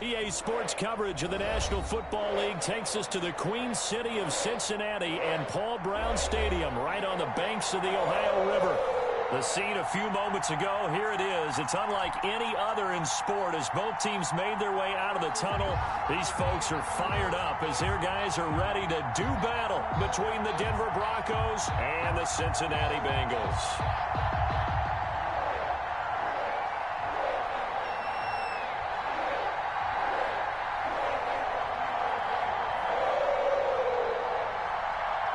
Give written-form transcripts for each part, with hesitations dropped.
EA Sports coverage of the National Football League takes us to the Queen City of Cincinnati and Paul Brown Stadium right on the banks of the Ohio River. The scene a few moments ago, here it is. It's unlike any other in sport as both teams made their way out of the tunnel. These folks are fired up as their guys are ready to do battle between the Denver Broncos and the Cincinnati Bengals.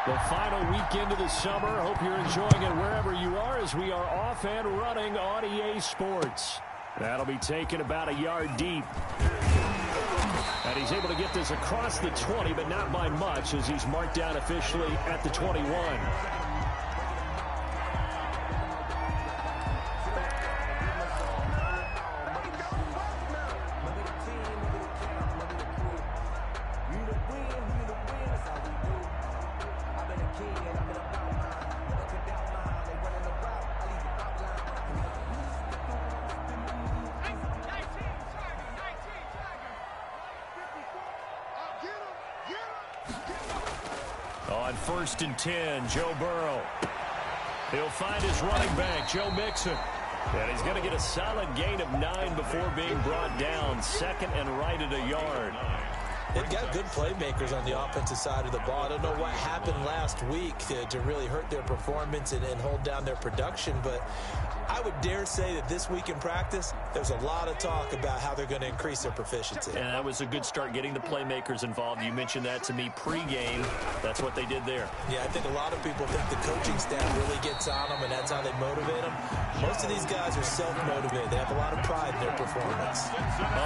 The final weekend of the summer. Hope you're enjoying it wherever you are as we are off and running on EA Sports. That'll be taken about a yard deep. And he's able to get this across the 20, but not by much as he's marked down officially at the 21. On 1st and 10, Joe Burrow. He'll find his running back, Joe Mixon. And he's going to get a solid gain of 9 before being brought down. Second and right at a yard. They've got good playmakers on the offensive side of the ball. I don't know what happened last week to really hurt their performance and hold down their production, but I would dare say that this week in practice, there's a lot of talk about how they're going to increase their proficiency. And that was a good start getting the playmakers involved. You mentioned that to me pregame. That's what they did there. Yeah, I think a lot of people think the coaching staff really gets on them, and that's how they motivate them. Most of these guys are self-motivated. They have a lot of pride in their performance.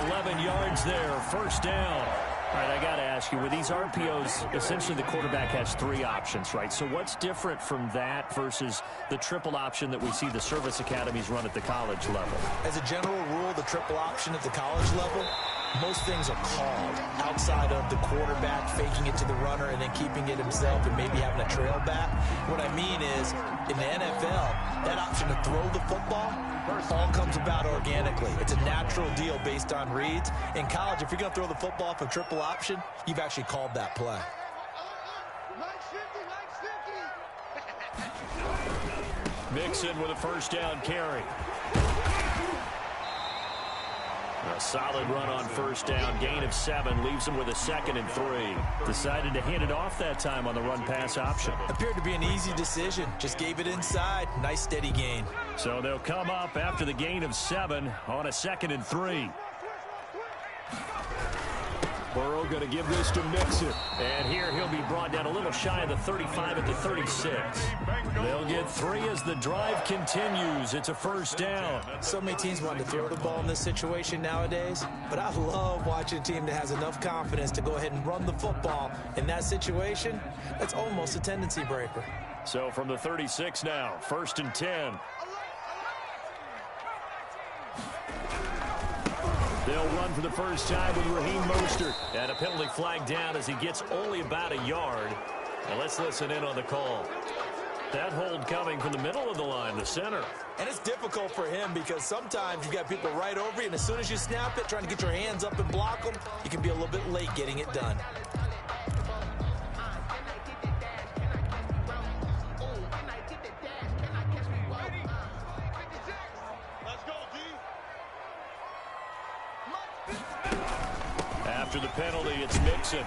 11 yards there, first down. All right, I got to ask you, with these RPOs, essentially the quarterback has 3 options, right? So what's different from that versus the triple option that we see the service academies run at the college level? As a general rule, the triple option at the college level, most things are called outside of the quarterback faking it to the runner and then keeping it himself and maybe having a trail back. What I mean is, in the NFL, that option to throw the football all comes about organically. It's a natural deal based on reads. In college, if you're going to throw the football for triple option, you've actually called that play. Mixon with a first down carry. A solid run on first down. Gain of 7 leaves him with a 2nd and 3. Decided to hand it off that time on the run-pass option. Appeared to be an easy decision. Just gave it inside. Nice steady gain. So they'll come up after the gain of 7 on a 2nd and 3. Burrow going to give this to Mixon. And here he'll be brought down a little shy of the 35 at the 36. They'll get 3 as the drive continues. It's a first down. So many teams want to throw the ball in this situation nowadays, but I love watching a team that has enough confidence to go ahead and run the football. In that situation, that's almost a tendency breaker. So from the 36 now, 1st and 10. They'll run for the first time with Raheem Mostert. And a penalty flag down as he gets only about a yard. Well, let's listen in on the call. That hold coming from the middle of the line, the center. And it's difficult for him because sometimes you've got people right over you, and as soon as you snap it, trying to get your hands up and block them, you can be a little bit late getting it done. After the penalty, it's Mixon.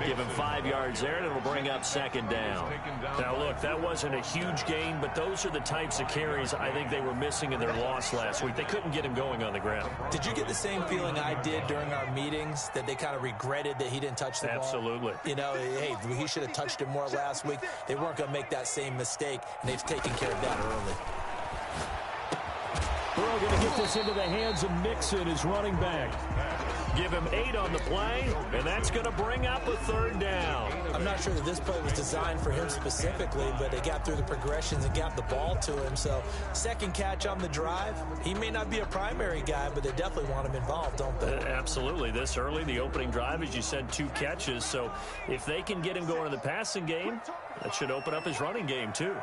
Give him 5 yards there, and it'll bring up 2nd down. Now, look, that wasn't a huge gain, but those are the types of carries I think they were missing in their loss last week. They couldn't get him going on the ground. Did you get the same feeling I did during our meetings, that they kind of regretted that he didn't touch the ball? Absolutely. You know, hey, he should have touched it more last week. They weren't going to make that same mistake, and they've taken care of that early. Burrow going to get this into the hands of Mixon, his running back. Give him 8 on the play, and that's going to bring up a 3rd down. I'm not sure that this play was designed for him specifically, but they got through the progressions and got the ball to him. So, 2nd catch on the drive. He may not be a primary guy, but they definitely want him involved, don't they? Absolutely. This early, the opening drive, as you said, 2 catches. So, if they can get him going in the passing game, that should open up his running game, too.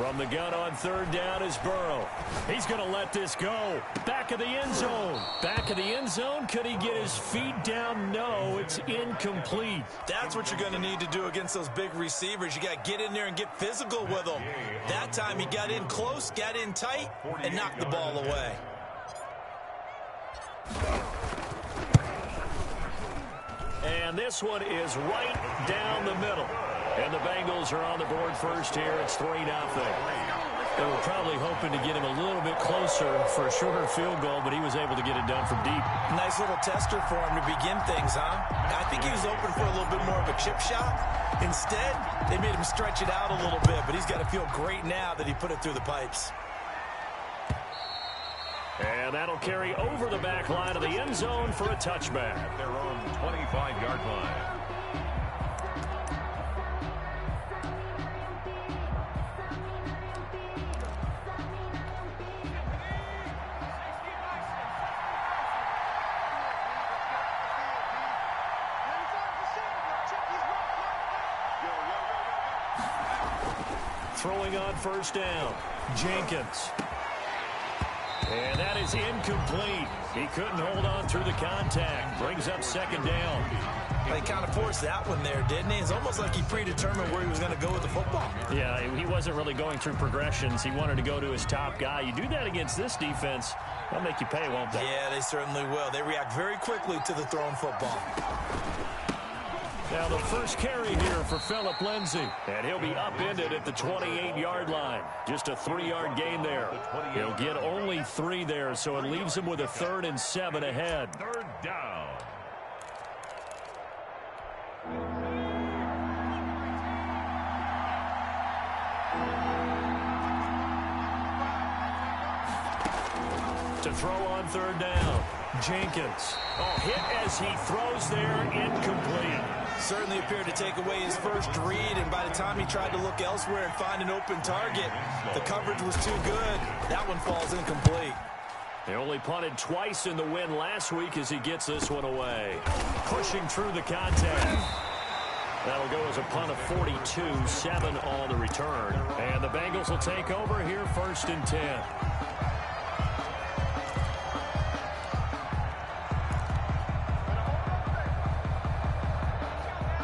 From the gun on third down is Burrow. He's going to let this go. Back of the end zone. Back of the end zone. Could he get his feet down? No, it's incomplete. That's what you're going to need to do against those big receivers. You got to get in there and get physical with them. That time he got in close, got in tight, and knocked the ball away. And this one is right down the middle. And the Bengals are on the board first here. It's 3-0. They were probably hoping to get him a little bit closer for a shorter field goal, but he was able to get it done from deep. Nice little tester for him to begin things, huh? I think he was open for a little bit more of a chip shot. Instead, they made him stretch it out a little bit, but he's got to feel great now that he put it through the pipes. And that'll carry over the back line of the end zone for a touchback. At their own 25-yard line. Throwing on first down, Jenkins. And that is incomplete. He couldn't hold on through the contact. Brings up second down. They kind of forced that one there, didn't he? It's almost like he predetermined where he was going to go with the football. Yeah, he wasn't really going through progressions. He wanted to go to his top guy. You do that against this defense, they'll make you pay, won't they? Yeah, they certainly will. They react very quickly to the thrown football. Now the first carry here for Phillip Lindsay. And he'll be upended at the 28-yard line. Just a 3-yard gain there. He'll get only 3 there, so it leaves him with a 3rd and 7 ahead. Third down. To throw on third down, Jenkins. Oh, hit as he throws there, incomplete. Certainly appeared to take away his first read, and by the time he tried to look elsewhere and find an open target, the coverage was too good. That one falls incomplete. They only punted twice in the win last week as he gets this one away. Pushing through the contact. That'll go as a punt of 42, 7 on the return. And the Bengals will take over here, 1st and 10.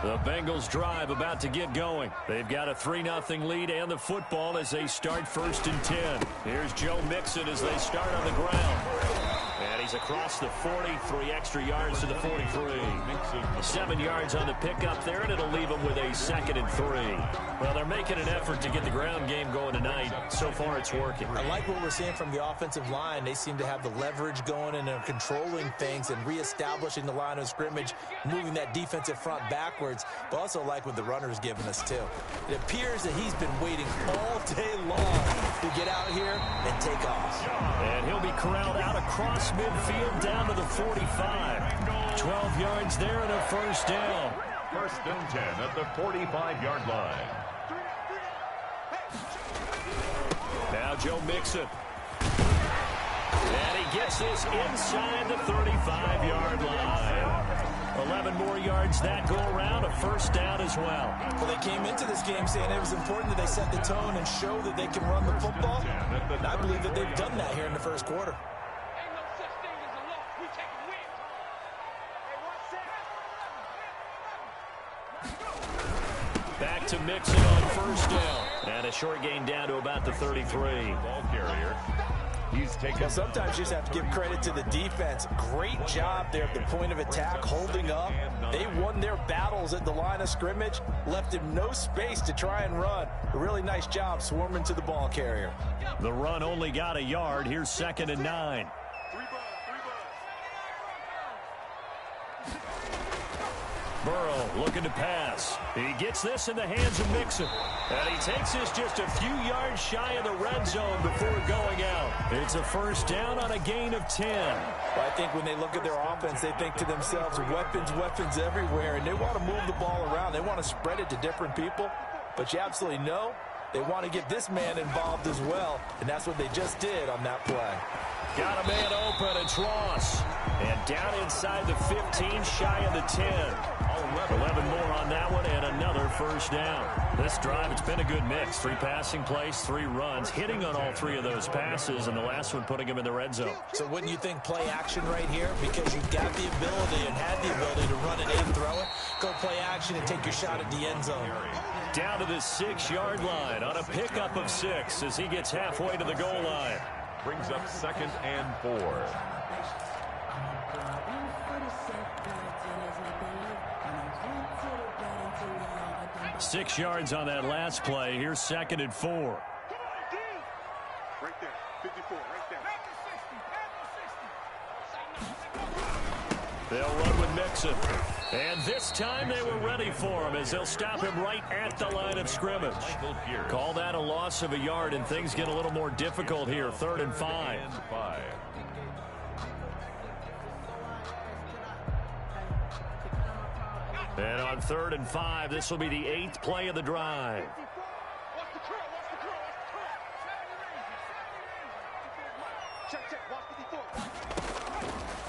The Bengals drive about to get going. They've got a 3-0 lead and the football as they start 1st and 10. Here's Joe Mixon as they start on the ground. And he's across the 40, 3 extra yards to the 43. 7 yards on the pickup there, and it'll leave him with a 2nd and 3. Well, they're making an effort to get the ground game going tonight. So far, it's working. I like what we're seeing from the offensive line. They seem to have the leverage going, and they're controlling things and reestablishing the line of scrimmage, moving that defensive front backwards. But also like what the runner's giving us, too. It appears that he's been waiting all day long to get out here and take off. And he'll be corralled out across midfield down to the 45. 12 yards there and a 1st down. 1st and 10 at the 45-yard line. Now Joe Mixon. And he gets this inside the 35-yard line. 11 more yards that go around, a 1st down as well. Well, they came into this game saying it was important that they set the tone and show that they can run the football. And I believe that they've done that here in the 1st quarter. Back to Mixon on 1st down. And a short gain down to about the 33. Ball carrier. He's taken. Well, sometimes you just have to give credit to the defense. Great job there at the point of attack, holding up. They won their battles at the line of scrimmage, left him no space to try and run. A really nice job swarming to the ball carrier. The run only got a yard. Here's 2nd and 9. Burrow looking to pass. He gets this in the hands of Mixon. And he takes this just a few yards shy of the red zone before going out. It's a 1st down on a gain of 10. Well, I think when they look at their offense, they think to themselves, weapons, weapons everywhere, and they want to move the ball around. They want to spread it to different people. But you absolutely know They want to get this man involved as well, and that's what they just did on that play. Got a man open. It's Ross. And down inside the 15, shy of the 10. 11 more on that one, and another first down. This drive, it's been a good mix. 3 passing plays, 3 runs, hitting on all 3 of those passes, and the last one putting him in the red zone. So wouldn't you think play action right here? Because you've got the ability and had the ability to run it and throw it. Go play action and take your shot at the end zone. Down to the 6-yard line on a pickup of 6 as he gets halfway to the goal line. Brings up 2nd and 4. 6 yards on that last play. Here's 2nd and 4. Right there, 54, right there. They'll run with Mixon. And this time they were ready for him as they'll stop him right at the line of scrimmage. Call that a loss of a yard, and things get a little more difficult here. 3rd and 5. And on 3rd and 5, this will be the 8th play of the drive.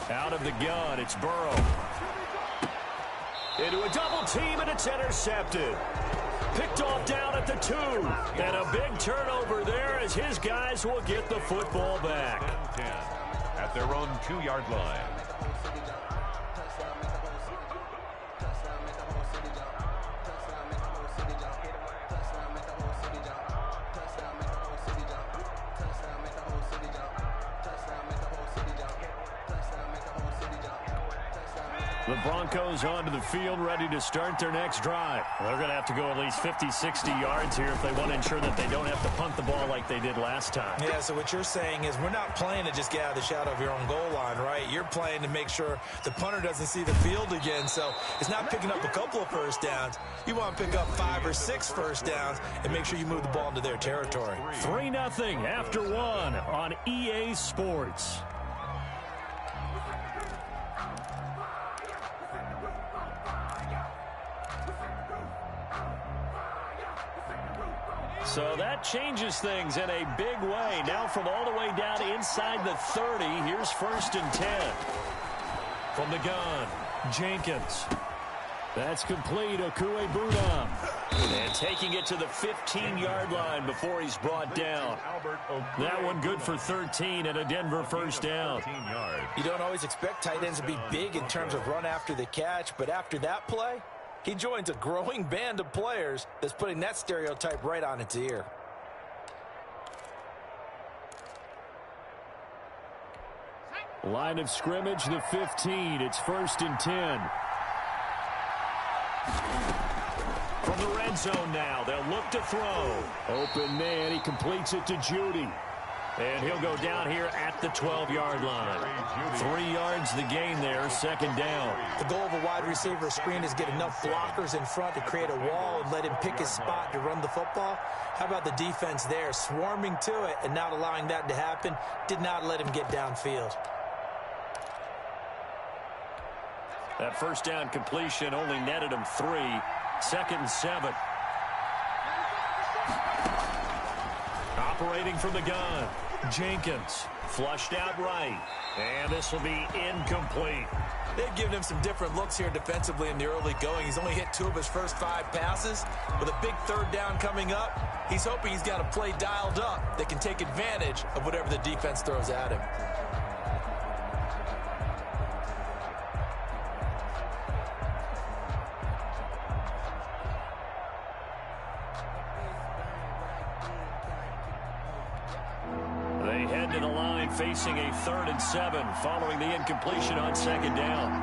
Out of the gun, it's Burrow. Into a double team, and it's intercepted. Picked off down at the 2. And a big turnover there as his guys will get the football back. 10 at their own 2-yard line. The Broncos onto the field, ready to start their next drive. They're going to have to go at least 50, 60 yards here if they want to ensure that they don't have to punt the ball like they did last time. Yeah, so what you're saying is we're not playing to just get out of the shadow of your own goal line, right? You're playing to make sure the punter doesn't see the field again. So it's not picking up a couple of first downs. You want to pick up 5 or 6 first downs and make sure you move the ball into their territory. 3-0 after 1 on EA Sports. So that changes things in a big way. Now from all the way down inside the 30, here's 1st and 10. From the gun, Jenkins. That's complete, Okuegbunam. And taking it to the 15-yard line before he's brought down. That one good for 13 and a Denver first down. You don't always expect tight ends to be big in terms of run after the catch, but after that play, he joins a growing band of players that's putting that stereotype right on its ear. Line of scrimmage, the 15. It's 1st and 10. From the red zone now, they'll look to throw. Open man, he completes it to Judy. And he'll go down here at the 12-yard line. 3 yards the gain there, 2nd down. The goal of a wide receiver screen is get enough blockers in front to create a wall and let him pick his spot to run the football. How about the defense there, swarming to it and not allowing that to happen? Did not let him get downfield. That first down completion only netted him 3. 2nd and 7. Operating from the gun, Jenkins flushed out right, and this will be incomplete. They've given him some different looks here defensively in the early going. He's only hit 2 of his first 5 passes. With a big 3rd down coming up, he's hoping he's got a play dialed up that can take advantage of whatever the defense throws at him. Facing a 3rd and 7 following the incompletion on 2nd down.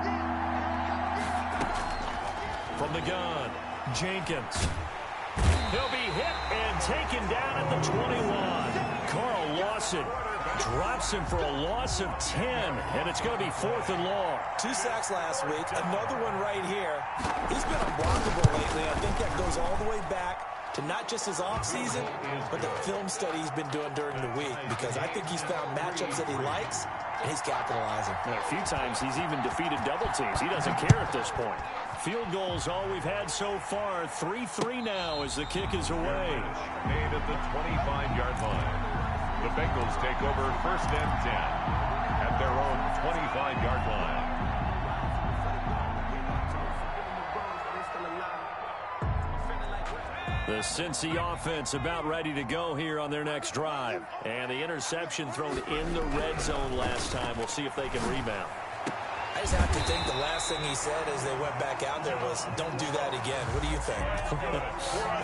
From the gun, Jenkins. He'll be hit and taken down at the 21. Carl Lawson drops him for a loss of 10, and it's going to be 4th and long. 2 sacks last week, another one right here. He's been unblockable lately. I think that goes all the way back to not just his offseason, but the film study he's been doing during the week, because I think he's found matchups that he likes, and he's capitalizing. And a few times he's even defeated double teams. He doesn't care at this point. Field goals all we've had so far. 3-3 now as the kick is away. Made at the 25-yard line. The Bengals take over 1st and 10 at their own 25-yard line. The Cincy offense about ready to go here on their next drive. And the interception thrown in the red zone last time. We'll see if they can rebound. I just have to think the last thing he said as they went back out there was, don't do that again. What do you think?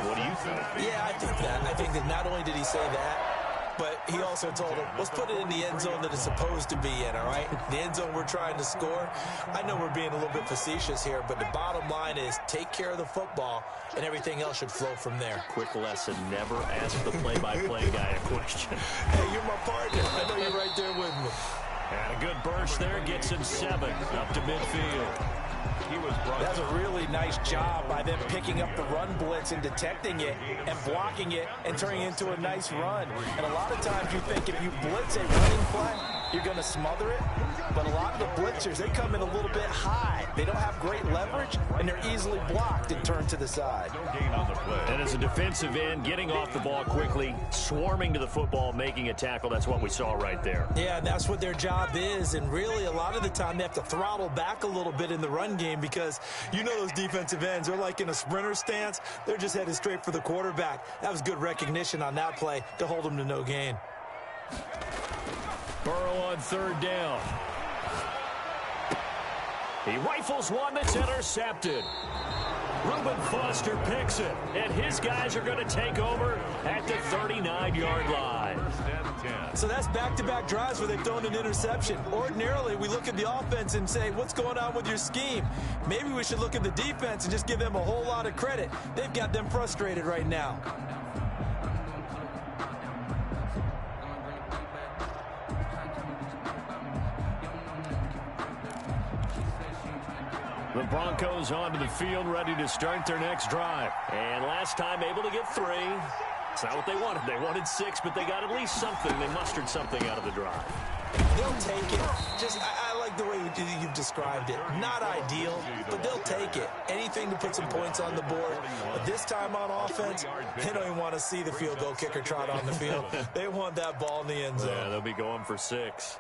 What do you think? Yeah, I think that. I think that not only did he say that, but he also told him, let's put it in the end zone that it's supposed to be in, all right? The end zone we're trying to score. I know we're being a little bit facetious here, but the bottom line is take care of the football, and everything else should flow from there. Quick lesson, never ask the play-by-play guy a question. Hey, you're my partner. I know you're right there with me. And a good burst there gets him 7 up to midfield. That's a really nice job by them picking up the run blitz and detecting it and blocking it and turning it into a nice run. And a lot of times you think if you blitz a running play, you're going to smother it. But a lot of the blitzers, they come in a little bit high. They don't have great leverage, and they're easily blocked and turned to the side. No gain on the play. And as a defensive end, getting off the ball quickly, swarming to the football, making a tackle, that's what we saw right there. Yeah, that's what their job is. And really, a lot of the time, they have to throttle back a little bit in the run game because you know those defensive ends, they're like in a sprinter stance. They're just headed straight for the quarterback. That was good recognition on that play to hold them to no gain. Burrow on 3rd down. He rifles one that's intercepted. Reuben Foster picks it, and his guys are going to take over at the 39-yard line. So that's back-to-back drives where they've thrown an interception. Ordinarily, we look at the offense and say, what's going on with your scheme? Maybe we should look at the defense and just give them a whole lot of credit. They've got them frustrated right now. The Broncos onto the field, ready to start their next drive. And last time able to get 3. It's not what they wanted. They wanted 6, but they got at least something. They mustered something out of the drive. They'll take it. I like the way you've described it. Not ideal, but they'll take it. Anything to put some points on the board. But this time on offense, they don't even want to see the field goal kicker trot on the field. They want that ball in the end zone. Yeah, they'll be going for 6.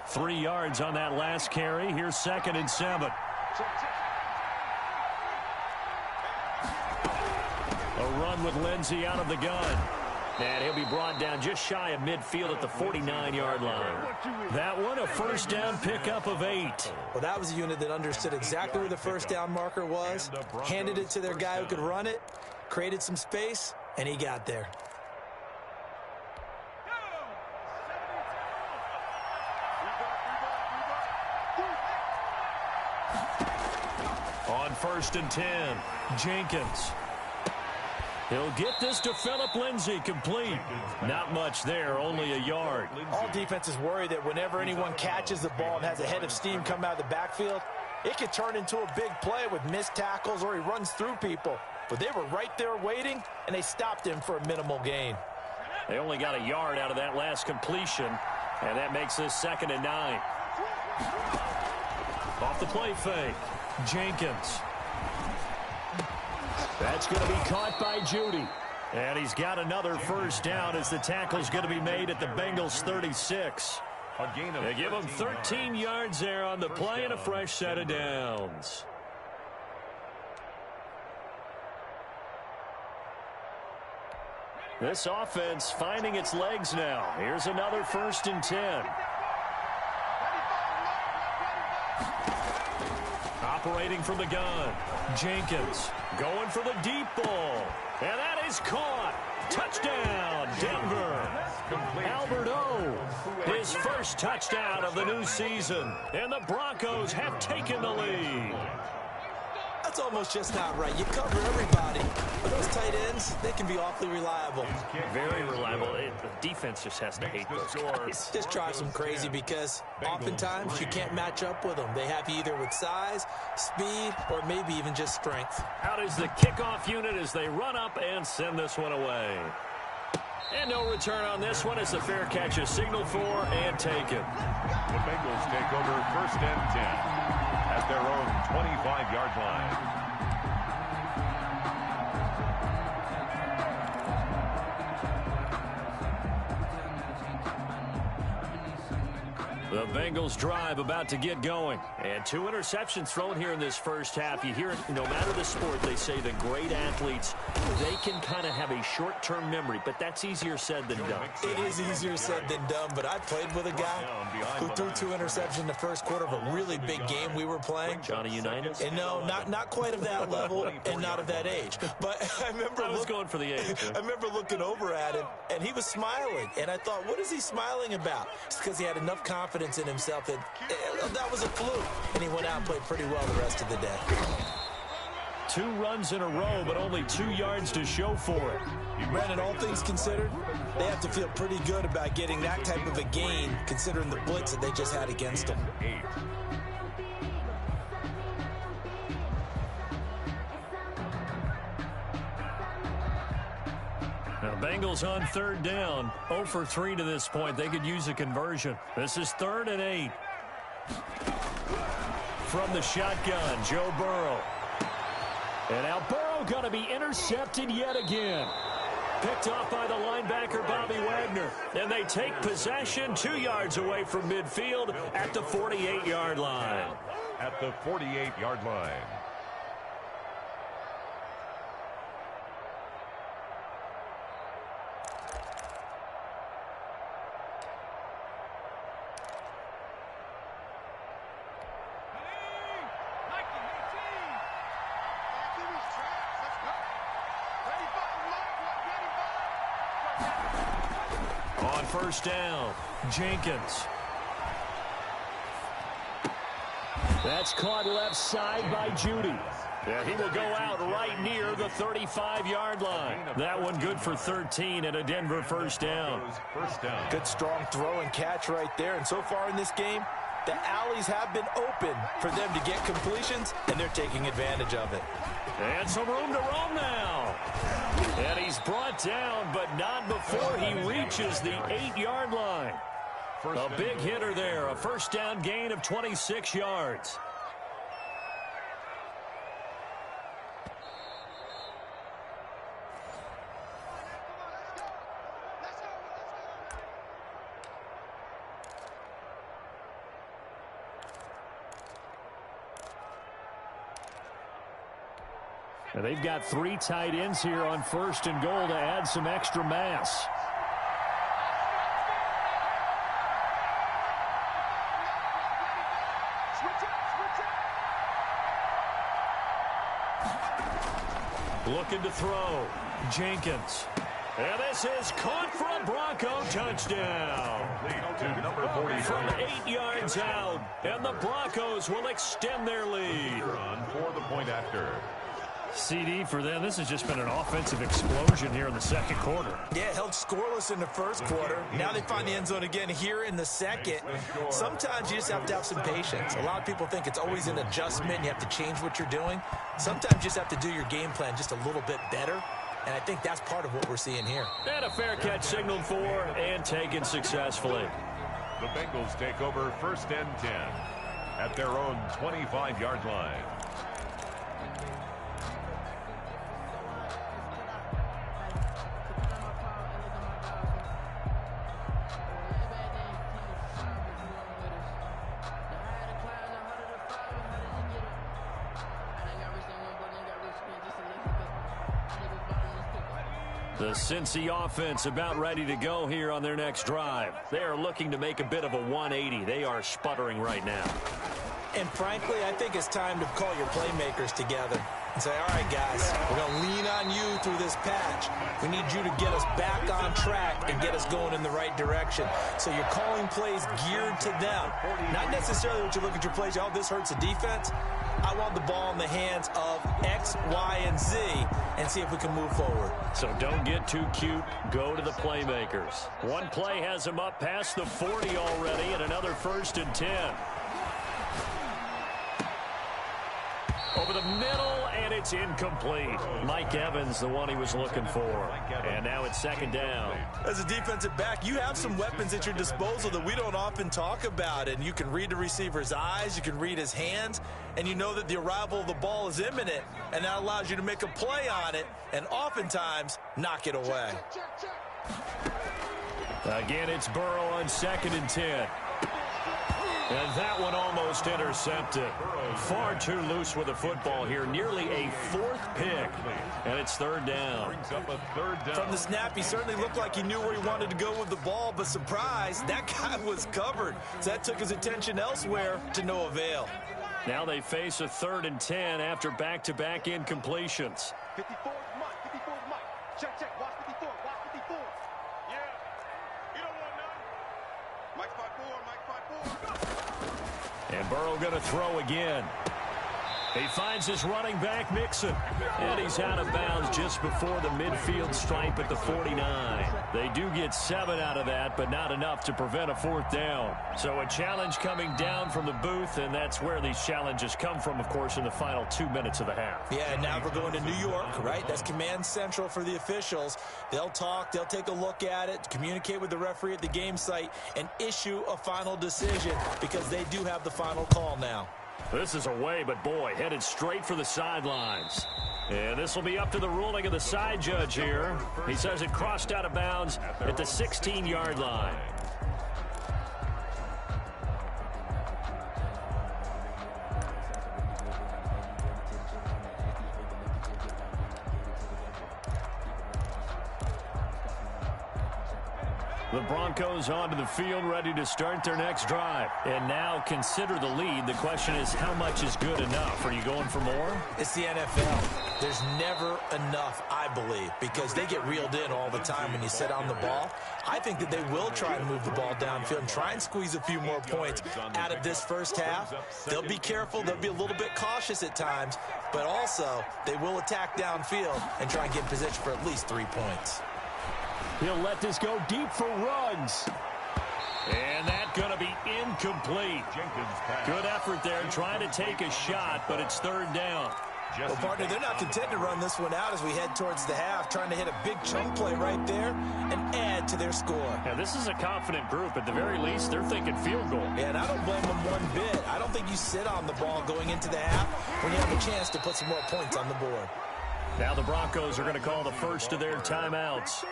3 yards on that last carry. Here's 2nd and 7. A run with Lindsey out of the gun. And he'll be brought down just shy of midfield at the 49-yard line. That one, a 1st down pickup of 8. Well, that was a unit that understood exactly where the 1st down marker was, handed it to their guy who could run it, created some space, and he got there. On 1st and 10, Jenkins. He'll get this to Phillip Lindsay, complete. Not much there, only a yard. All defenses worry that whenever anyone catches the ball and has a head of steam come out of the backfield, it could turn into a big play with missed tackles or he runs through people. But they were right there waiting, and they stopped him for a minimal gain. They only got a yard out of that last completion, and that makes this 2nd and 9. Off the play fake, Jenkins. That's going to be caught by Judy. And he's got another 1st down as the tackle's going to be made at the Bengals 36. They give him 13 yards there on the play and a fresh set of downs. This offense finding its legs now. Here's another 1st and 10. Operating from the gun, Jenkins going for the deep ball. And that is caught. Touchdown, Denver. Albert O, his 1st touchdown of the new season. And the Broncos have taken the lead. I'll That's almost just not right. You cover everybody. But those tight ends, they can be awfully reliable. Very reliable. The defense just has to hate those guys. Just drives them crazy because oftentimes you can't match up with them. They have you either with size, speed, or maybe even just strength. Out is the kickoff unit as they run up and send this one away. And no return on this one as the fair catch is signaled for and taken. The Bengals take over 1st and 10 at their own 25-yard line. The Bengals drive about to get going. And 2 interceptions thrown here in this first half. You hear it, no matter the sport, they say the great athletes, they can kind of have a short-term memory, but that's easier said than done. It is easier said than done, but I played with a guy who threw 2 interceptions in the first quarter of a really big game we were playing. Johnny Unitas? And no, not quite of that level and not of that age. But I was going for the age. I remember looking over at him, and he was smiling. And I thought, what is he smiling about? It's because he had enough confidence in himself that was a fluke. And he went out and played pretty well the rest of the day. 2 runs in a row, but only 2 yards to show for it. Brandon, all things considered, they have to feel pretty good about getting that type of a gain, considering the blitz that they just had against them. 8. Now, Bengals on 3rd down. 0 for 3 to this point. They could use a conversion. This is 3rd and 8. From the shotgun, Joe Burrow. And now Burrow going to be intercepted yet again. Picked off by the linebacker, Bobby Wagner. And they take possession 2 yards away from midfield at the 48-yard line. At the 48-yard line. On 1st down, Jenkins. That's caught left side by Judy. And he will go out right near the 35-yard line. That one good for 13 and a Denver 1st down. Good strong throw and catch right there. And so far in this game, the alleys have been open for them to get completions, and they're taking advantage of it. And some room to roam now. And he's brought down, but not before he reaches the 8-yard line. A big hitter there, a 1st down gain of 26 yards. And they've got 3 tight ends here on 1st and goal to add some extra mass. Looking to throw. Jenkins. And this is caught for a Bronco touchdown. To number 40 from 8 yards out. And the Broncos will extend their lead. For the point after. CD for them. This has just been an offensive explosion here in the 2nd quarter. Yeah, held scoreless in the 1st quarter. Now they find the end zone again here in the 2nd. Sometimes you just have to have some patience. A lot of people think it's always an adjustment. You have to change what you're doing. Sometimes you just have to do your game plan just a little bit better. And I think that's part of what we're seeing here. And a fair catch signaled for and taken successfully. The Bengals take over 1st and 10 at their own 25-yard line. The Cincy offense about ready to go here on their next drive. They are looking to make a bit of a 180. They are sputtering right now. And frankly, I think it's time to call your playmakers together and say, all right, guys, we're going to lean on you through this patch. We need you to get us back on track and get us going in the right direction. So you're calling plays geared to them. Not necessarily what you look at your plays, oh, this hurts the defense. I want the ball in the hands of X, Y, and Z and see if we can move forward. So don't get too cute. Go to the playmakers. One play has them up past the 40 already, and another 1st and 10. Over the middle, and it's incomplete. Mike Evans, the one he was looking for. And now it's 2nd down. As a defensive back, you have some weapons at your disposal that we don't often talk about. And you can read the receiver's eyes, you can read his hands, and you know that the arrival of the ball is imminent. And that allows you to make a play on it and oftentimes knock it away. Again, it's Burrow on 2nd and 10. And that one almost intercepted. Far too loose with the football here. Nearly a 4th pick. And it's 3rd down. From the snap, he certainly looked like he knew where he wanted to go with the ball, but surprise, that guy was covered. So that took his attention elsewhere to no avail. Now they face a 3rd and 10 after back-to-back incompletions. 54 Mike. 54 Mike. Check, check. Watch 54. Watch 54. Yeah. You don't want none. Mike 5-4. Mike 5-4. And Burrow going to throw again. He finds his running back, Mixon. And he's out of bounds just before the midfield stripe at the 49. They do get 7 out of that, but not enough to prevent a 4th down. So a challenge coming down from the booth, and that's where these challenges come from, of course, in the final 2 minutes of the half. Yeah, and now we're going to New York, right? That's command central for the officials. They'll talk, they'll take a look at it, communicate with the referee at the game site, and issue a final decision because they do have the final call now. This is away, but boy, headed straight for the sidelines. And this will be up to the ruling of the side judge here. He says it crossed out of bounds at the 16-yard line. The Broncos onto the field, ready to start their next drive. And now consider the lead. The question is, how much is good enough? Are you going for more? It's the NFL. There's never enough, I believe, because they get reeled in all the time when you sit on the ball. I think that they will try and move the ball downfield and try and squeeze a few more points out of this first half. They'll be careful. They'll be a little bit cautious at times, but also they will attack downfield and try and get in position for at least 3 points. He'll let this go deep for Ruggs. And that's going to be incomplete. Good effort there trying to take a shot, but it's 3rd down. Well, partner, they're not content to run this one out as we head towards the half, trying to hit a big chunk play right there and add to their score. Now, this is a confident group. At the very least, they're thinking field goal. Yeah, and I don't blame them one bit. I don't think you sit on the ball going into the half when you have a chance to put some more points on the board. Now the Broncos are going to call the first of their timeouts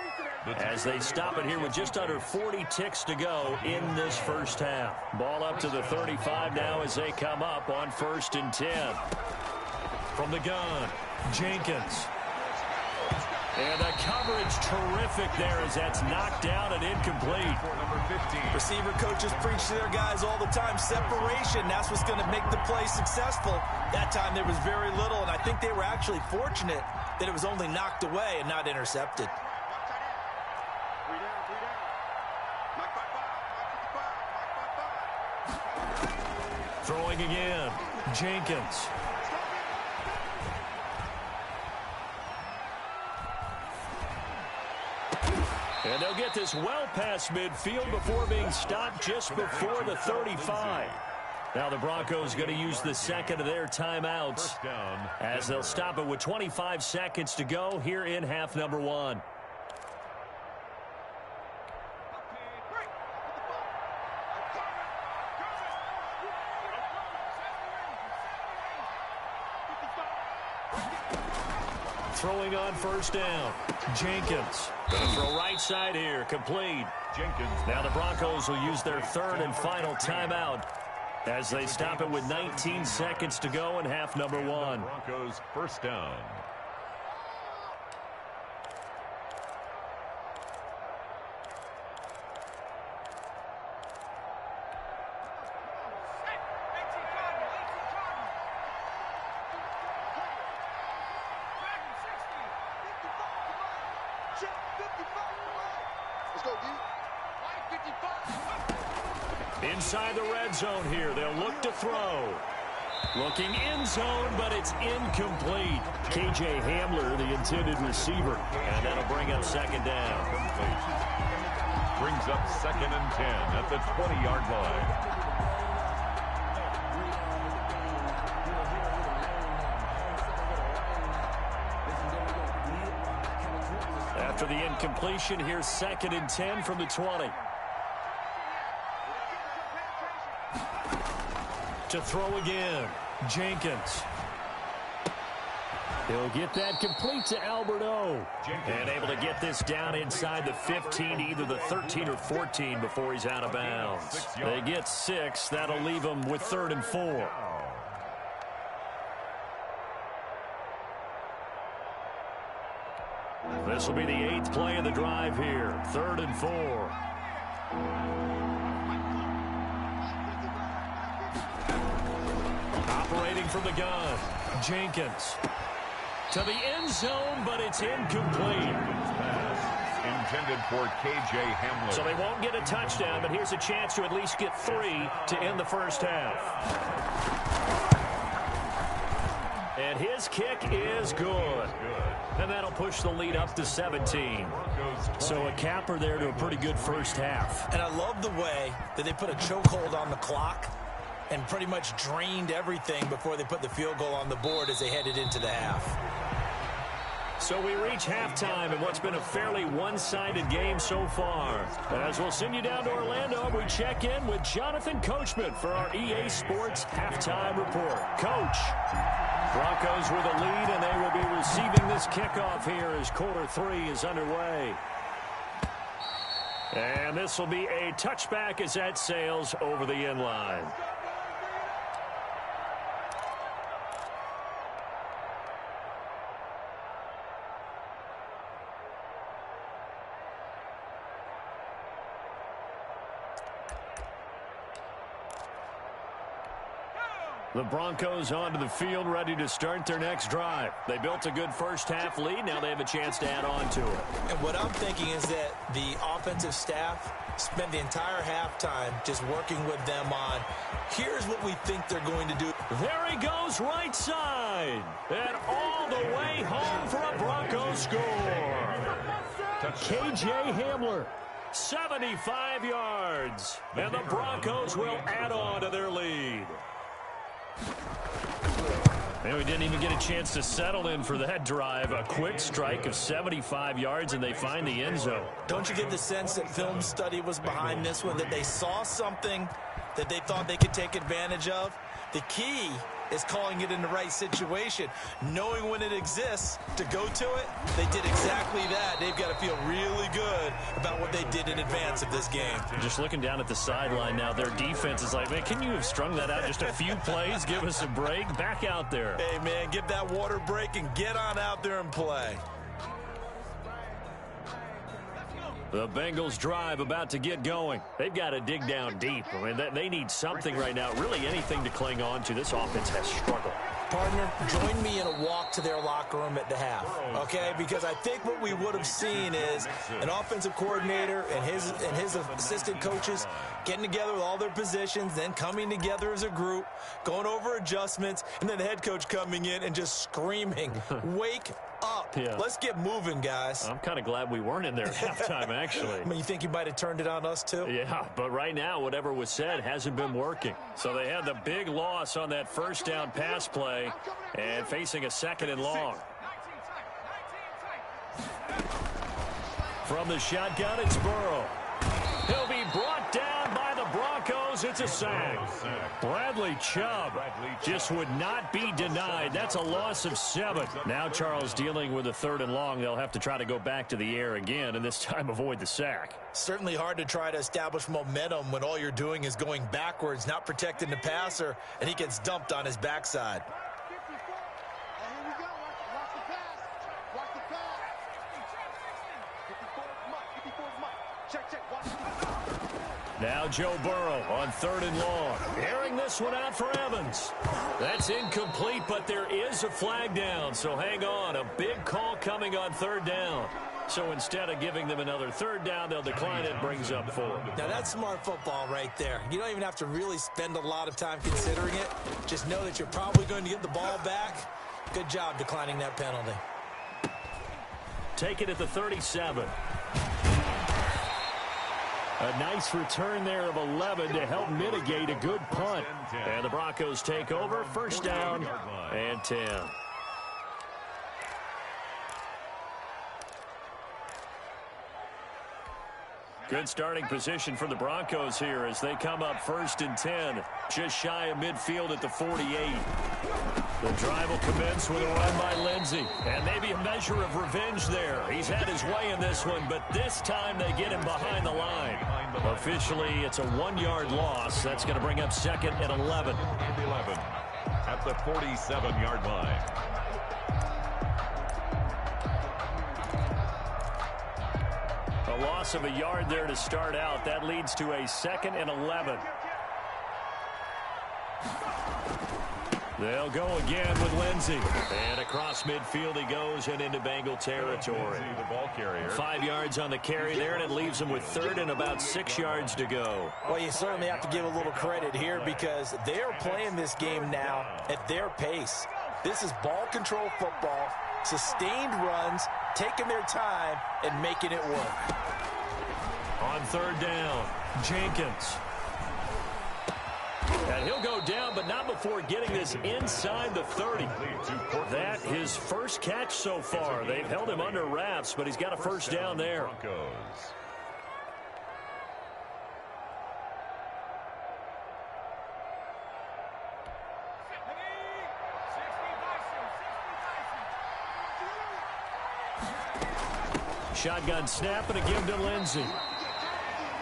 as they stop it here with just under 40 ticks to go in this first half. Ball up to the 35 now as they come up on 1st and 10. From the gun, Jenkins. And the coverage terrific there as that's knocked down and incomplete. Receiver coaches preach to their guys all the time. Separation, that's what's going to make the play successful. That time there was very little, and I think they were actually fortunate that it was only knocked away and not intercepted. Throwing again, Jenkins. And they'll get this well past midfield before being stopped just before the 35. Now the Broncos going to use the second of their timeouts as they'll stop it with 25 seconds to go here in half number 1. Throwing on 1st down, Jenkins. Going to throw right side here, complete. Jenkins. Now the Broncos will use their 3rd and final timeout as they stop it with 19 seconds to go in half number 1. Broncos 1st down. Inside the red zone here, they'll look to throw. Looking end zone, but it's incomplete. K.J. Hamler, the intended receiver. And that'll bring up second down. Brings up 2nd and 10 at the 20-yard line. After the incompletion, here's 2nd and 10 from the 20. To throw again, Jenkins. He'll get that complete to Alberto. And able to get this down inside the 15, either the 13 or 14 before he's out of bounds. They get 6. That'll leave them with 3rd and 4. This will be the 8th play of the drive here. 3rd and 4. Operating from the gun, Jenkins. To the end zone, but it's incomplete. Intended for K.J. Hamler. So they won't get a touchdown, but here's a chance to at least get 3 to end the first half. And his kick is good. And that'll push the lead up to 17. So a capper there to a pretty good first half. And I love the way that they put a chokehold on the clock and pretty much drained everything before they put the field goal on the board as they headed into the half. So we reach halftime in what's been a fairly one-sided game so far. As we'll send you down to Orlando, we check in with Jonathan Coachman for our EA Sports Halftime Report. Coach, Broncos with a lead, and they will be receiving this kickoff here as quarter 3 is underway. And this will be a touchback as that sails over the end line. The Broncos onto the field, ready to start their next drive. They built a good first-half lead. Now they have a chance to add on to it. And what I'm thinking is that the offensive staff spent the entire halftime just working with them on, here's what we think they're going to do. There he goes, right side. And all the way home for a Broncos score. K.J. Hamler, 75 yards. And the Broncos will add on to their lead. And we didn't even get a chance to settle in for that drive. A quick strike of 75 yards, and they find the end zone. Don't you get the sense that film study was behind this one, that they saw something that they thought they could take advantage of? The key is calling it in the right situation, knowing when it exists to go to it. They did exactly that. They've got to feel really good about what they did in advance of this game. Just looking down at the sideline now, their defense is like, man, can you have strung that out just a few plays? Give us a break. Back out there. Hey, man, give that water break and get on out there and play. The Bengals drive about to get going. They've got to dig down deep. I mean, they need something right now, really anything to cling on to. This offense has struggled. Partner, join me in a walk to their locker room at the half, okay? Because I think what we would have seen is an offensive coordinator and his assistant coaches getting together with all their positions, then coming together as a group, going over adjustments, and then the head coach coming in and just screaming, wake up. Yeah. Let's get moving, guys. I'm kind of glad we weren't in there at halftime, actually. I mean, you think you might have turned it on us, too? Yeah, but right now, whatever was said hasn't been working. So they had the big loss on that first down pass play and facing a 2nd and long. From the shotgun, it's Burrow. He'll be brought down by the Broncos. It's a sack. Bradley Chubb just would not be denied. That's a loss of 7. Now Charles dealing with a 3rd and long. They'll have to try to go back to the air again, and this time avoid the sack. Certainly hard to try to establish momentum when all you're doing is going backwards, not protecting the passer, and he gets dumped on his backside. Now Joe Burrow on 3rd and long. Airing this one out for Evans. That's incomplete, but there is a flag down, so hang on. A big call coming on 3rd down. So instead of giving them another third down, they'll decline it, brings up 4. Now, that's smart football right there. You don't even have to really spend a lot of time considering it. Just know that you're probably going to get the ball back. Good job declining that penalty. Take it at the 37. A nice return there of 11 to help mitigate a good punt. And the Broncos take over, first down and 10. Good starting position for the Broncos here as they come up first and 10. Just shy of midfield at the 48. The drive will commence with a run by Lindsey. And maybe a measure of revenge there. He's had his way in this one, but this time they get him behind the line. Officially, it's a 1-yard loss. That's going to bring up second and 11. And 11 at the 47-yard line. A loss of a yard there to start out. That leads to a second and 11. They'll go again with Lindsey. And across midfield he goes and into Bengal territory. The ball carrier. 5 yards on the carry there, and it leaves them with third and about 6 yards to go. Well, you certainly have to give a little credit here because they're playing this game now at their pace. This is ball control football, sustained runs, taking their time, and making it work. On third down, Jenkins. And he'll go down, but not before getting this inside the 30. That his first catch so far. They've held him under wraps, but he's got a first down there. Broncos. Shotgun snap and a give to Lindsey.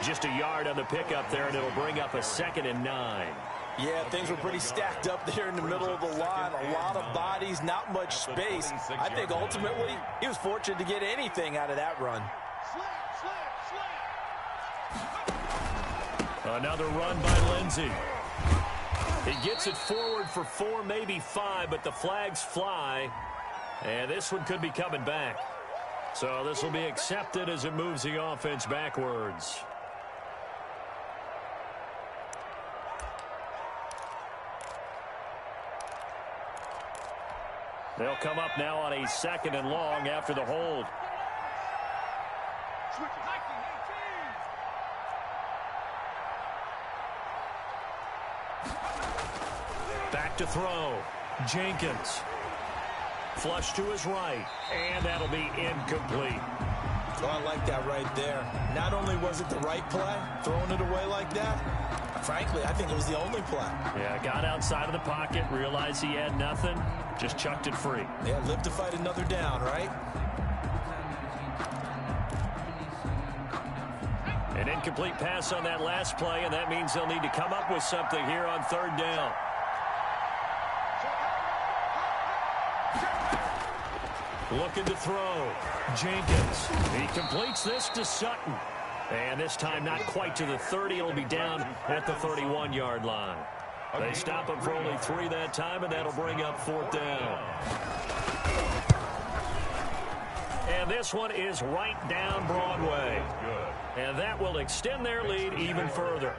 Just a yard on the pickup there, and it'll bring up a second and 9. Yeah, things were pretty stacked up there in the middle of the line. A lot of bodies, not much space. I think ultimately he was fortunate to get anything out of that run. Another run by Lindsey. He gets it forward for 4, maybe 5, but the flags fly. And this one could be coming back. So this will be accepted as it moves the offense backwards. They'll come up now on a second and long after the hold. Back to throw. Jenkins. Flush to his right. And that'll be incomplete. Oh, I like that right there. Not only was it the right play, throwing it away like that, frankly, I think it was the only play. Yeah, got outside of the pocket, realized he had nothing, just chucked it free. Yeah, live to fight another down, right? An incomplete pass on that last play, and that means they'll need to come up with something here on third down. Looking to throw. Jenkins. He completes this to Sutton. And this time not quite to the 30. It'll be down at the 31-yard line. They stop him for only 3 that time, and that'll bring up fourth down. And this one is right down Broadway. And that will extend their lead even further.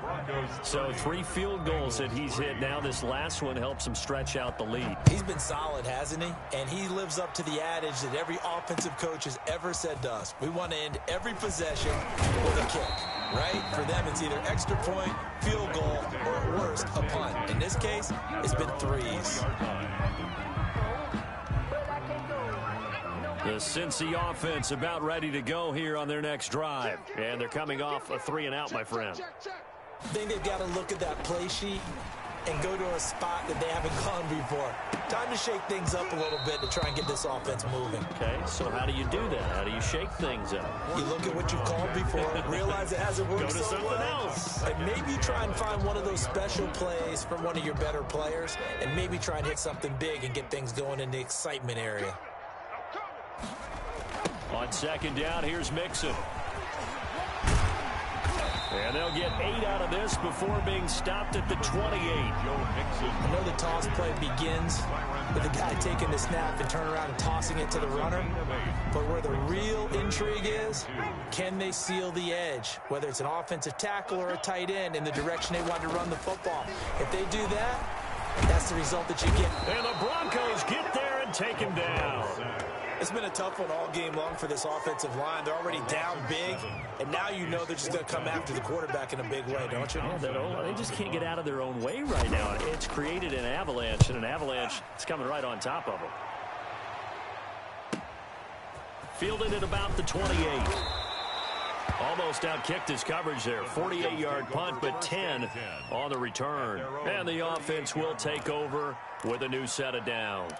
So 3 field goals that he's hit now. This last one helps him stretch out the lead. He's been solid, hasn't he? And he lives up to the adage that every offensive coach has ever said to us. We want to end every possession with a kick, right? For them, it's either extra point, field goal, or at worst, a punt. In this case, it's been 3s. The Cincy offense about ready to go here on their next drive. And they're coming off a 3-and-out, my friend. I think they've got to look at that play sheet and go to a spot that they haven't gone before. Time to shake things up a little bit to try and get this offense moving. Okay, so how do you do that? How do you shake things up? You look at what you've called before, realize it hasn't worked Go to so something well. else. And maybe try and find one of those special plays from one of your better players, and maybe try and hit something big and get things going in the excitement area. On second down, here's Mixon. And they'll get 8 out of this before being stopped at the 28. I know the toss play begins with the guy taking the snap and turn around and tossing it to the runner. But where the real intrigue is, can they seal the edge? Whether it's an offensive tackle or a tight end in the direction they want to run the football. If they do that, that's the result that you get. And the Broncos get there and take him down. It's been a tough one all game long for this offensive line. They're already down big, and now you know they're just going to come after the quarterback in a big way, don't you? Yeah, they just can't get out of their own way right now. It's created an avalanche, and an avalanche is coming right on top of them. Fielded at about the 28. Almost outkicked his coverage there. 48-yard punt, but 10 on the return. And the offense will take over with a new set of downs.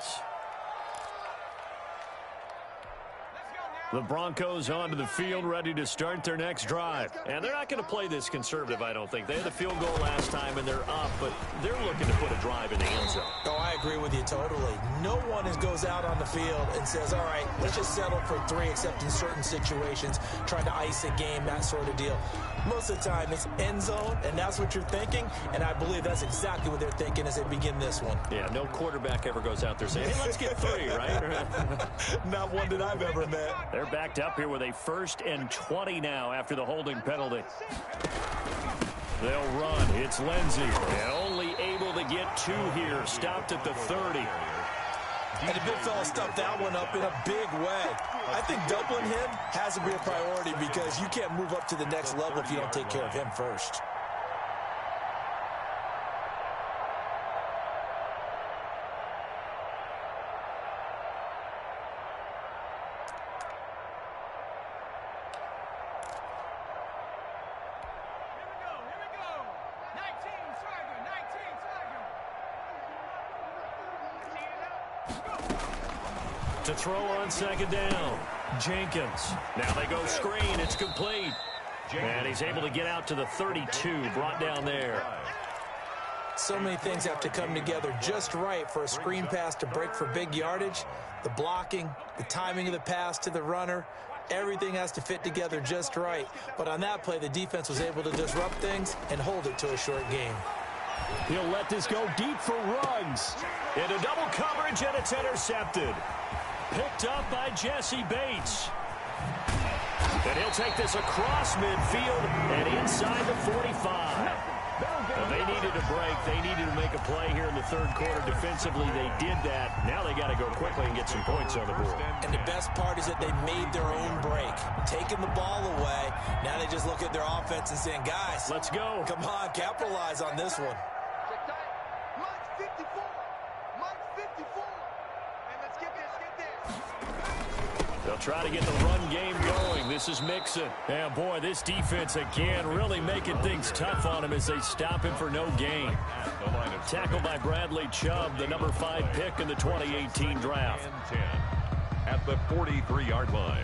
The Broncos onto the field, ready to start their next drive. And they're not going to play this conservative, I don't think. They had the field goal last time, and they're up, but they're looking to put a drive in the end zone. Oh, I agree with you totally. No one goes out on the field and says, all right, let's just settle for 3, except in certain situations, trying to ice a game, that sort of deal. Most of the time, it's end zone, and that's what you're thinking, and I believe that's exactly what they're thinking as they begin this one. Yeah, no quarterback ever goes out there saying, hey, let's get 3, right? Not one that I've ever met. They're backed up here with a 1st and 20 now after the holding penalty. They'll run. It's Lindsey. And only able to get 2 here. Stopped at the 30. And the big fella stuffed that one up in a big way. I think doubling him has to be a priority because you can't move up to the next level if you don't take care of him first. To throw on 2nd down, Jenkins. Now they go screen. It's complete. And he's able to get out to the 32, brought down there. So many things have to come together just right for a screen pass to break for big yardage. The blocking, the timing of the pass to the runner, everything has to fit together just right. But on that play, the defense was able to disrupt things and hold it to a short game. He'll let this go deep for Ruggs. Into double coverage, and it's intercepted. Picked up by Jesse Bates. And he'll take this across midfield and inside the 45. Well, they needed a break. They needed to make a play here in the 3rd quarter. Defensively, they did that. Now they got to go quickly and get some points on the board. And the best part is that they made their own break. Taking the ball away, now they just look at their offense and saying, guys, let's go. Come on, capitalize on this one. They'll try to get the run game going. This is Mixon. And, boy, this defense again really making things tough on him as they stop him for no gain. Tackled by Bradley Chubb, the number 5 pick in the 2018 draft. 10 at the 43-yard line.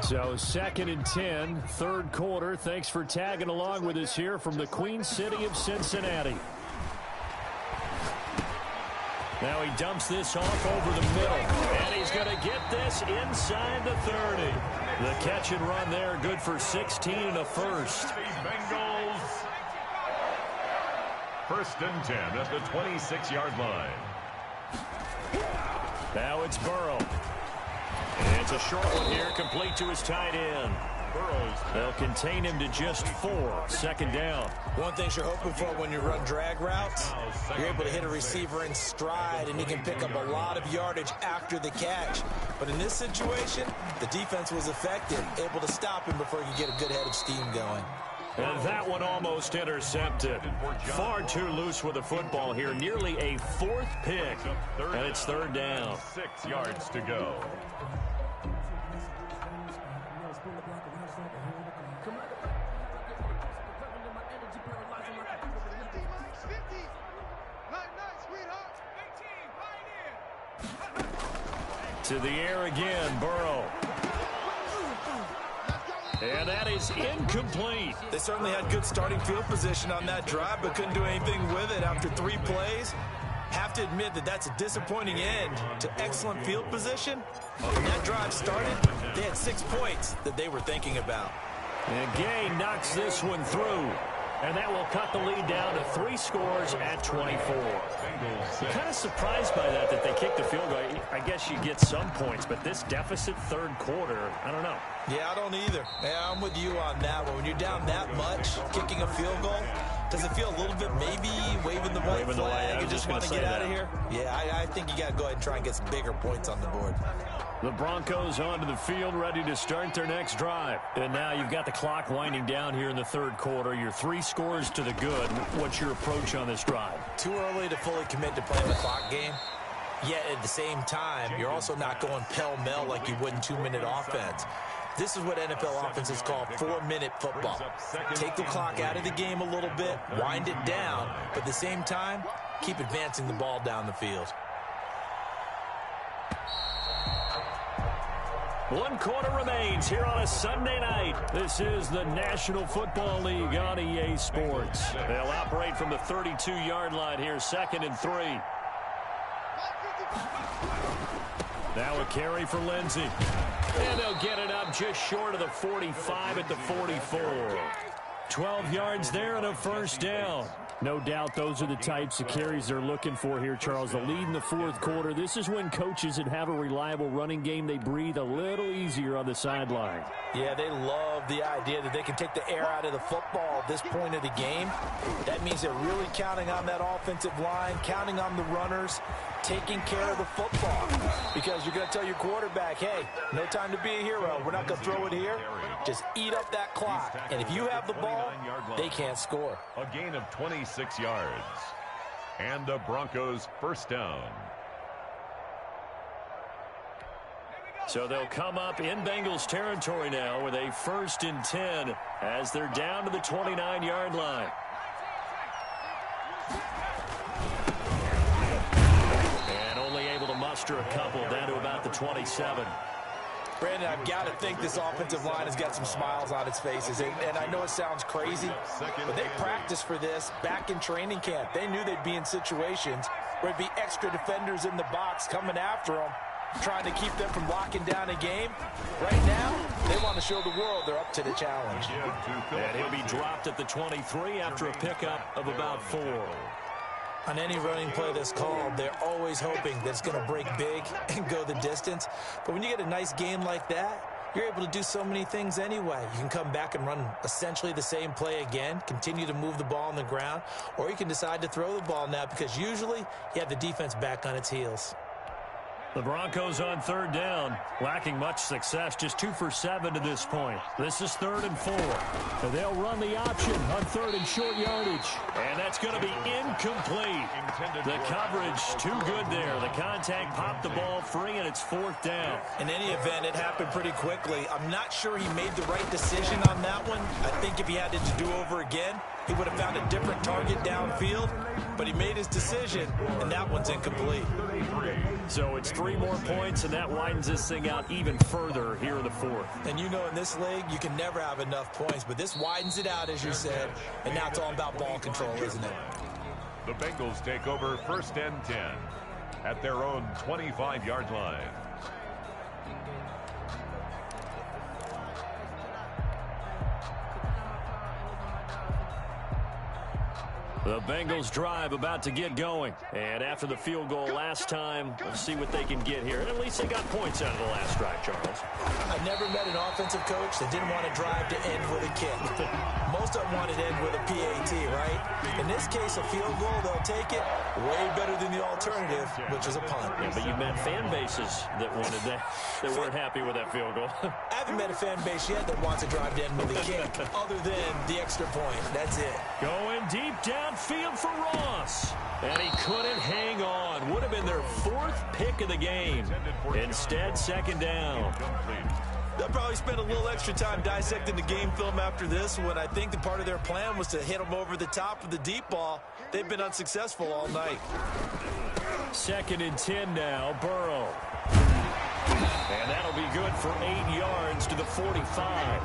So 2nd and 10, 3rd quarter. Thanks for tagging along with us here from the Queen City of Cincinnati. Now he dumps this off over the middle, and he's going to get this inside the 30. The catch and run there, good for 16 and a first. Bengals. 1st and 10 at the 26-yard line. Now it's Burrow. And it's a short one here, complete to his tight end. They'll contain him to just 4. 2nd down. One thing you're hoping for when you run drag routes, you're able to hit a receiver in stride, and you can pick up a lot of yardage after the catch. But in this situation, the defense was effective, able to stop him before he could get a good head of steam going. And that one almost intercepted. Far too loose with the football here. Nearly a 4th pick. And it's 3rd down. 6 yards to go. To the air again, Burrow. And that is incomplete. They certainly had good starting field position on that drive, but couldn't do anything with it after 3 plays. Have to admit that that's a disappointing end to excellent field position. When that drive started, they had 6 points that they were thinking about. And Gay knocks this one through. And that will cut the lead down to 3 scores at 24. I'm kind of surprised by that they kicked the field goal. I guess you get some points, but this deficit third quarter, I don't know. Yeah, I don't either. Yeah, I'm with you on that one. When you're down that much, kicking a field goal, does it feel a little bit maybe waving the white flag and just want to get out of here? Yeah, I think you got to go ahead and try and get some bigger points on the board. The Broncos onto the field, ready to start their next drive. And now you've got the clock winding down here in the third quarter. Your 3 scores to the good. What's your approach on this drive? Too early to fully commit to playing the clock game. Yet at the same time, you're also not going pell-mell like you would in 2-minute offense. This is what NFL offenses call 4-minute football. Take the clock out of the game a little bit, wind it down, but at the same time, keep advancing the ball down the field. 1 quarter remains here on a Sunday night. This is the National Football League on EA Sports. They'll operate from the 32-yard line here, 2nd and 3. Now a carry for Lindsey. And they'll get it up just short of the 45 at the 44. 12 yards there and a first down. No doubt those are the types of carries they're looking for here, Charles. The lead in the fourth quarter. This is when coaches that have a reliable running game, they breathe a little easier on the sideline. Yeah, they love the idea that they can take the air out of the football at this point of the game. That means they're really counting on that offensive line, counting on the runners, taking care of the football. Because you're going to tell your quarterback, hey, no time to be a hero. We're not going to throw it here. Just eat up that clock. And if you have the ball, they can't score. A gain of 26 yards. And the Broncos first down. So they'll come up in Bengals territory now with a 1st and 10 as they're down to the 29-yard line. And only able to muster a couple down to about the 27. Brandon, I've got to think this offensive line has got some smiles on its faces. And I know it sounds crazy, but they practiced for this back in training camp. They knew they'd be in situations where there'd be extra defenders in the box coming after them, trying to keep them from locking down a game. Right now, they want to show the world they're up to the challenge. And he'll be dropped at the 23 after a pickup of about 4. On any running play that's called, they're always hoping that it's going to break big and go the distance. But when you get a nice game like that, you're able to do so many things anyway. You can come back and run essentially the same play again, continue to move the ball on the ground, or you can decide to throw the ball now because usually you have the defense back on its heels. The Broncos on 3rd down, lacking much success, just 2 for 7 to this point. This is 3rd and 4. So they'll run the option on 3rd and short yardage. And that's going to be incomplete. The coverage too good there. The contact popped the ball free, and it's 4th down. In any event, it happened pretty quickly. I'm not sure he made the right decision on that one. I think if he had it to do over again, he would have found a different target downfield. But he made his decision, and that one's incomplete. So it's 3 more points, and that widens this thing out even further here in the 4th. And you know in this league, you can never have enough points, but this widens it out, as you said, and now it's all about ball control, isn't it? The Bengals take over 1st and 10 at their own 25-yard line. The Bengals drive about to get going. And after the field goal last time, we'll see what they can get here. And at least they got points out of the last drive, Charles. I've never met an offensive coach that didn't want to drive to end with a kick. Most of them wanted to end with a PAT, right? In this case, a field goal, they'll take it way better than the alternative, which is a punt. Yeah, but you've met fan bases that wanted that weren't happy with that field goal. I haven't met a fan base yet that wants to drive to end with a kick, other than the extra point. That's it. Going deep downfield for Ross. And he couldn't hang on. Would have been their 4th pick of the game. Instead, 2nd down. They'll probably spend a little extra time dissecting the game film after this one. I think the part of their plan was to hit them over the top of the deep ball. They've been unsuccessful all night. 2nd and 10 now, Burrow. And that'll be good for 8 yards to the 45.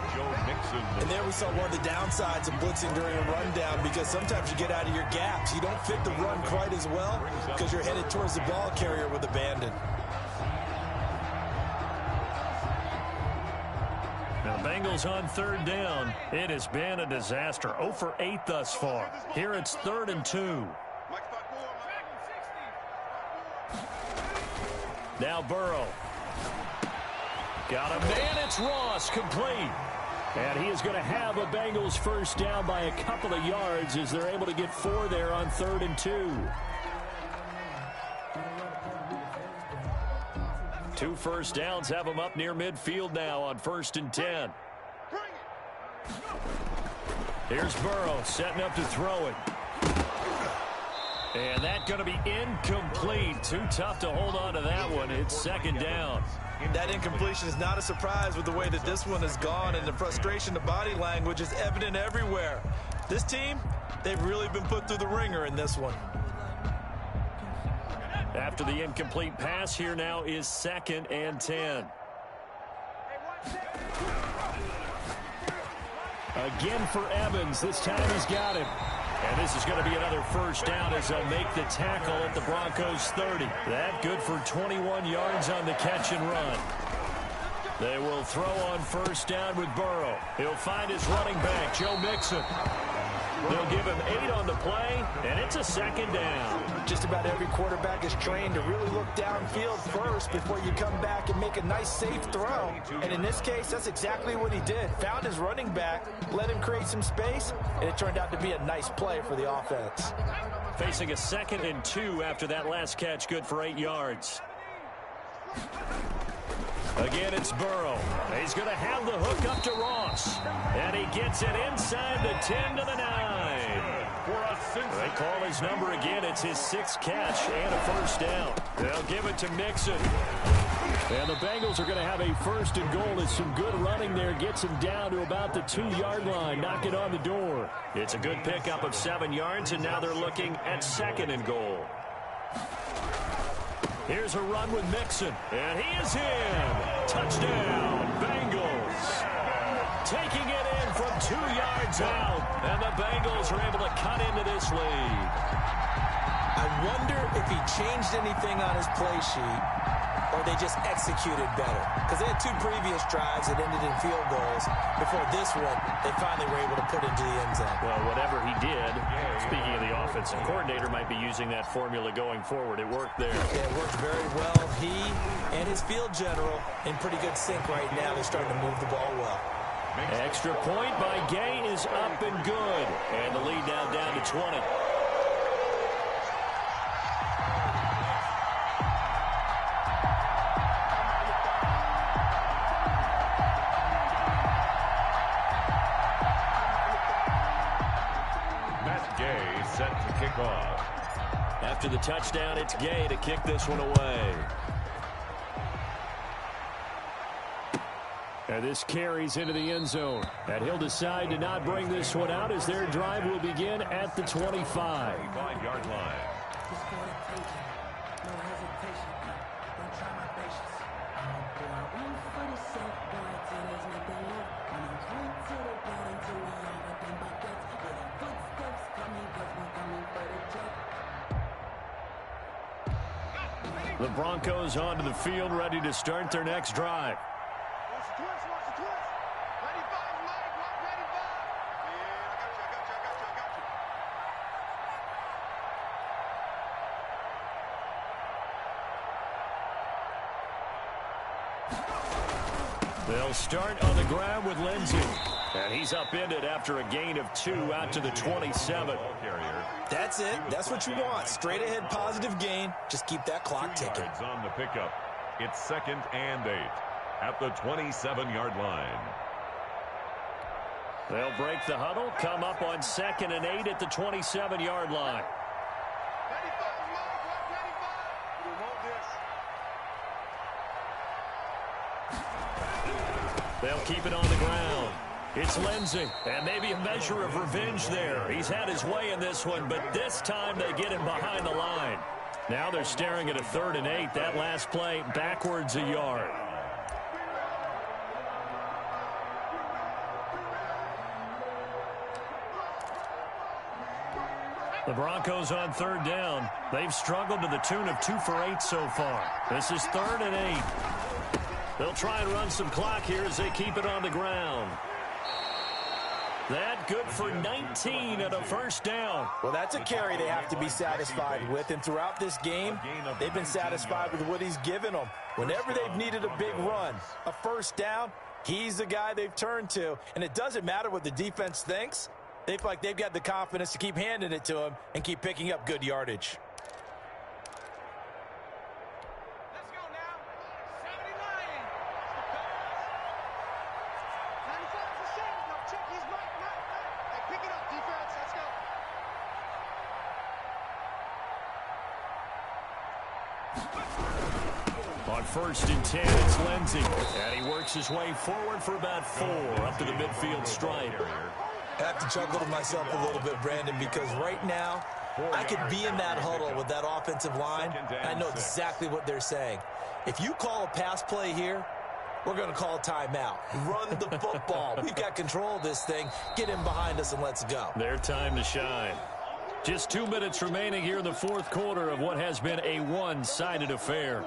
And there we saw one of the downsides of blitzing during a rundown, because sometimes you get out of your gaps. You don't fit the run quite as well because you're headed towards the ball carrier with abandon. Now, Bengals on 3rd down. It has been a disaster. 0 for 8 thus far. Here it's 3rd and 2. Now Burrow. Got a man. It's Ross, complete. And he is going to have a Bengals first down by a couple of yards as they're able to get 4 there on 3rd and 2. 2 first downs have them up near midfield now on 1st and 10. Here's Burrow setting up to throw it. And that's going to be incomplete. Too tough to hold on to that one. It's 2nd down. That incompletion is not a surprise with the way that this one has gone, and the frustration, the body language is evident everywhere. This team, they've really been put through the ringer in this one. After the incomplete pass, here now is 2nd and 10. Again for Evans. This time he's got him. And this is going to be another first down as they'll make the tackle at the Broncos 30. That good for 21 yards on the catch and run. They will throw on first down with Burrow. He'll find his running back, Joe Mixon. They'll give him 8 on the play, and it's a 2nd down. Just about every quarterback is trained to really look downfield first before you come back and make a nice, safe throw. And in this case, that's exactly what he did. Found his running back, let him create some space, and it turned out to be a nice play for the offense. Facing a 2nd and 2 after that last catch, good for 8 yards. Again, it's Burrow. He's going to have the hook up to Ross. And he gets it inside the 10 to the 9. They call his number again. It's his 6th catch and a first down. They'll give it to Mixon. And the Bengals are going to have a 1st and goal. It's some good running there. Gets him down to about the 2-yard line. Knock it on the door. It's a good pickup of 7 yards, and now they're looking at 2nd and goal. Here's a run with Mixon, and he is in. Touchdown, Bengals. Taking it in from 2 yards out, and the Bengals are able to cut into this lead. I wonder if he changed anything on his play sheet, or they just executed better. Because they had 2 previous drives that ended in field goals. Before this one, they finally were able to put into the end zone. Well, whatever he did, speaking of the offensive coordinator, might be using that formula going forward. It worked there. Yeah, it worked very well. He and his field general in pretty good sync right now. They're starting to move the ball well. Extra point by Gay is up and good. And the lead now down to 20. After the touchdown, it's Gay to kick this one away. And this carries into the end zone. And he'll decide to not bring this one out as their drive will begin at the 25-yard line. The Broncos onto the field, ready to start their next drive. They'll start on the ground with Lindsey. And he's upended after a gain of 2 out to the 27. That's it. That's what you want. Straight ahead positive gain. Just keep that clock ticking. On the pickup. It's 2nd and 8 at the 27-yard line. They'll break the huddle, come up on 2nd and 8 at the 27-yard line. They'll keep it on the ground. It's Lindsey, and maybe a measure of revenge there. He's had his way in this one, but this time they get him behind the line. Now they're staring at a 3rd and 8. That last play backwards a yard. The Broncos on 3rd down. They've struggled to the tune of 2 for 8 so far. This is 3rd and 8. They'll try and run some clock here as they keep it on the ground. That good for 19 and a 1st down. Well, that's a carry they have to be satisfied with. And throughout this game, they've been satisfied with what he's given them. Whenever they've needed a big run, a 1st down, he's the guy they've turned to. And it doesn't matter what the defense thinks. They feel like they've got the confidence to keep handing it to him and keep picking up good yardage. Let's go now. 79. 95%. Now check his mic. Hey, pick it up, defense. Let's go. On 1st and 10, it's Lindsey. And he works his way forward for about 4 up to the midfield stripe. I have to chuckle to myself a little bit, Brandon, because right now I could be in that huddle with that offensive line. I know exactly what they're saying. If you call a pass play here, we're going to call a timeout. Run the football. We've got control of this thing. Get in behind us and let's go. Their time to shine. Just 2 minutes remaining here in the 4th quarter of what has been a one-sided affair.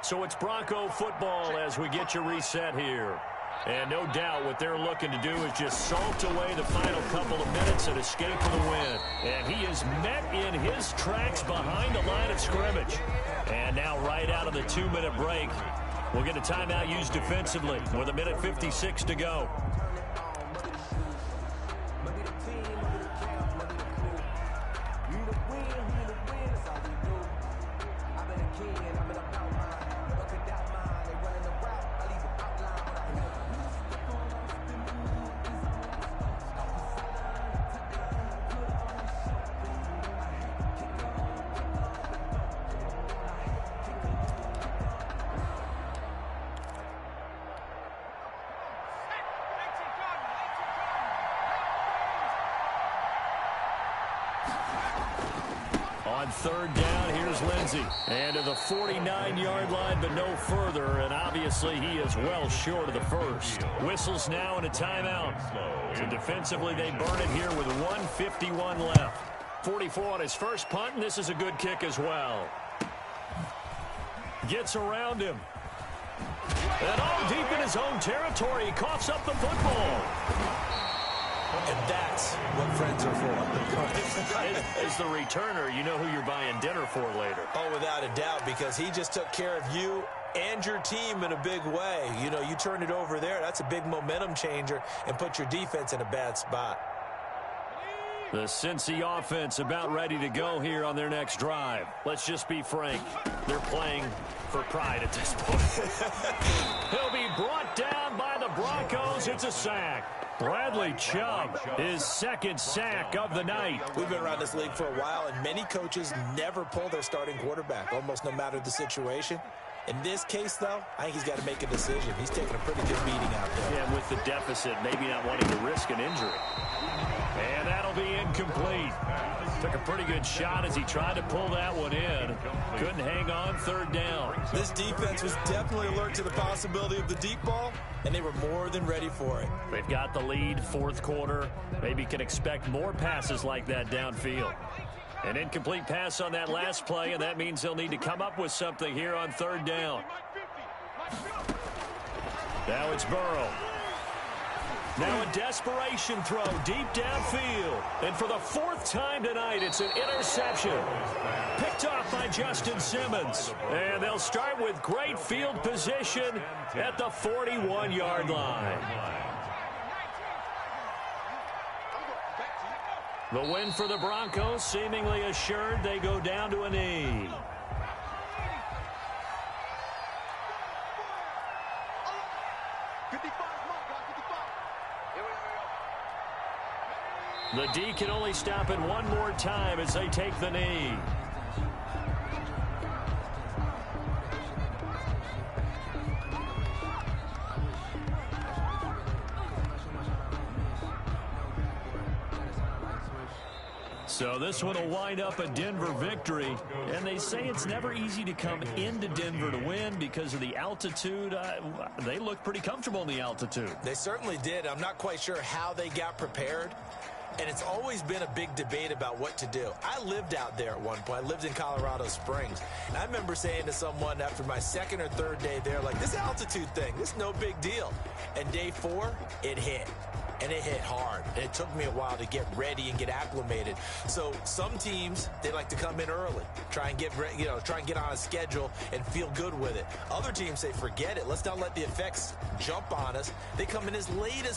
So it's Bronco football as we get you reset here. And no doubt what they're looking to do is just salt away the final couple of minutes and escape for the win. And he is met in his tracks behind the line of scrimmage. And now right out of the 2-minute break, we'll get a timeout used defensively with 1:56 to go. On 3rd down, here's Lindsey. And to the 49-yard line, but no further. And obviously, he is well short of the 1st. Whistles now and a timeout. So defensively, they burn it here with 1:51 left. 44 on his first punt, and this is a good kick as well. Gets around him. And all deep in his own territory, he coughs up the football. And that's what friends are for. As the returner, you know who you're buying dinner for later. Oh, without a doubt, because he just took care of you and your team in a big way. You know, you turn it over there, that's a big momentum changer and put your defense in a bad spot. The Cincy offense about ready to go here on their next drive. Let's just be frank. They're playing for pride at this point. He'll be brought down by the Broncos. It's a sack. Bradley Chubb, his 2nd sack of the night. We've been around this league for a while, and many coaches never pull their starting quarterback, almost no matter the situation. In this case, though, I think he's got to make a decision. He's taking a pretty good beating out there. Yeah, with the deficit, maybe not wanting to risk an injury. And that'll be incomplete. Took a pretty good shot as he tried to pull that one in. Couldn't hang on 3rd down. This defense was definitely alert to the possibility of the deep ball, and they were more than ready for it. They've got the lead, 4th quarter. Maybe can expect more passes like that downfield. An incomplete pass on that last play, and that means they'll need to come up with something here on 3rd down. Now it's Burrow. Now a desperation throw deep downfield. And for the 4th time tonight, it's an interception. Picked off by Justin Simmons. And they'll start with great field position at the 41-yard line. The win for the Broncos seemingly assured. They go down to a knee. The D can only stop it one more time as they take the knee. So this one will wind up a Denver victory. And they say it's never easy to come into Denver to win because of the altitude. They look pretty comfortable in the altitude. They certainly did. I'm not quite sure how they got prepared. And it's always been a big debate about what to do. I lived out there at one point. I lived in Colorado Springs. And I remember saying to someone after my second or third day there, like, this altitude thing, this is no big deal. And day 4, it hit. And it hit hard. And it took me a while to get ready and get acclimated. So some teams, they like to come in early, try and get on a schedule and feel good with it. Other teams say, forget it. Let's not let the effects jump on us. They come in as late as